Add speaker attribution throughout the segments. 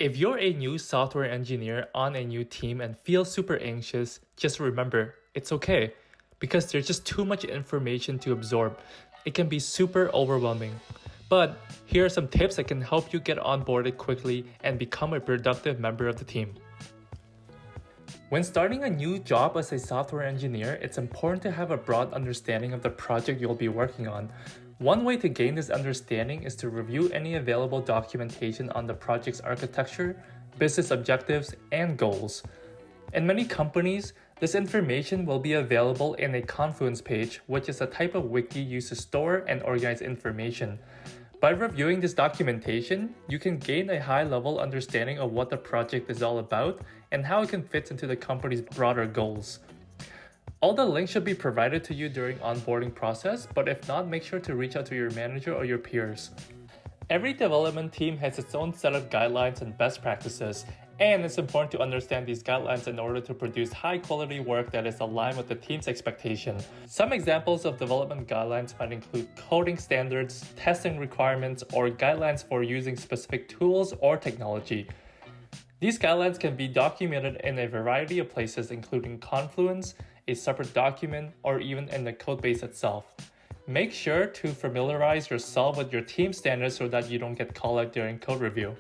Speaker 1: If you're a new software engineer on a new team and feel super anxious, just remember, it's okay. Because there's just too much information to absorb. It can be super overwhelming. But here are some tips that can help you get onboarded quickly and become a productive member of the team. When starting a new job as a software engineer, it's important to have a broad understanding of the project you'll be working on. One way to gain this understanding is to review any available documentation on the project's architecture, business objectives, and goals. In many companies, this information will be available in a Confluence page, which is a type of wiki used to store and organize information. By reviewing this documentation, you can gain a high-level understanding of what the project is all about and how it can fit into the company's broader goals. All the links should be provided to you during onboarding process, but if not, make sure to reach out to your manager or your peers. Every development team has its own set of guidelines and best practices, and it's important to understand these guidelines in order to produce high-quality work that is aligned with the team's expectation. Some examples of development guidelines might include coding standards, testing requirements, or guidelines for using specific tools or technology. These guidelines can be documented in a variety of places, including Confluence, a separate document, or even in the codebase itself. Make sure to familiarize yourself with your team standards so that you don't get called out during code review.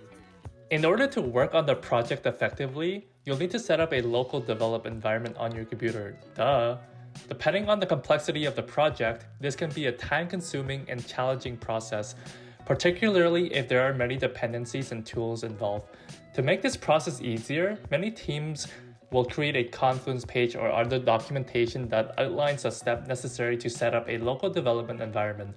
Speaker 1: In order to work on the project effectively, you'll need to set up a local development environment on your computer. Duh! Depending on the complexity of the project, this can be a time-consuming and challenging process, particularly if there are many dependencies and tools involved. To make this process easier, many teams will create a Confluence page or other documentation that outlines the steps necessary to set up a local development environment.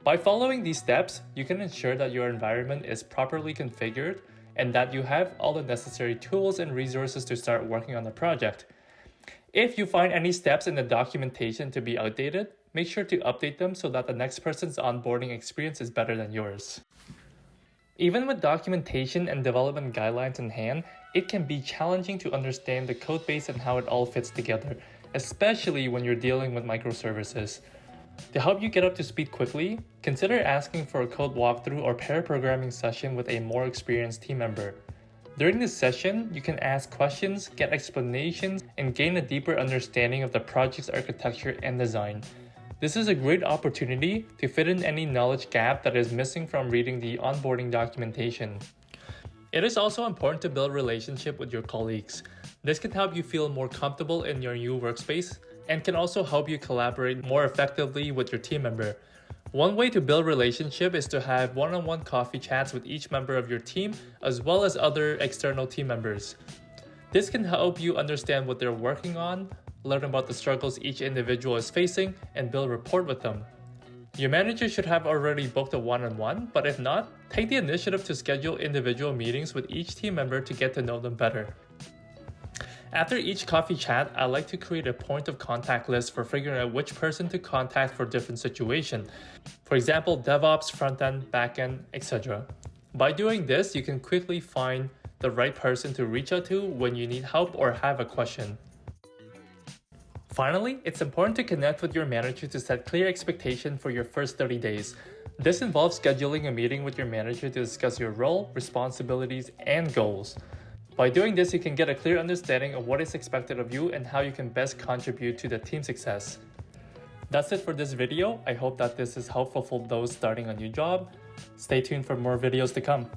Speaker 1: By following these steps, you can ensure that your environment is properly configured and that you have all the necessary tools and resources to start working on the project. If you find any steps in the documentation to be outdated, make sure to update them so that the next person's onboarding experience is better than yours. Even with documentation and development guidelines in hand, it can be challenging to understand the codebase and how it all fits together, especially when you're dealing with microservices. To help you get up to speed quickly, consider asking for a code walkthrough or pair programming session with a more experienced team member. During this session, you can ask questions, get explanations, and gain a deeper understanding of the project's architecture and design. This is a great opportunity to fit in any knowledge gap that is missing from reading the onboarding documentation. It is also important to build relationship with your colleagues. This can help you feel more comfortable in your new workspace and can also help you collaborate more effectively with your team member. One way to build relationship is to have one-on-one coffee chats with each member of your team as well as other external team members. This can help you understand what they're working on, learn about the struggles each individual is facing, and build rapport with them. Your manager should have already booked a one-on-one, but if not, take the initiative to schedule individual meetings with each team member to get to know them better. After each coffee chat, I like to create a point of contact list for figuring out which person to contact for different situations. For example, DevOps, front-end, back-end, etc. By doing this, you can quickly find the right person to reach out to when you need help or have a question. Finally, it's important to connect with your manager to set clear expectations for your first 30 days. This involves scheduling a meeting with your manager to discuss your role, responsibilities, and goals. By doing this, you can get a clear understanding of what is expected of you and how you can best contribute to the team success. That's it for this video. I hope that this is helpful for those starting a new job. Stay tuned for more videos to come.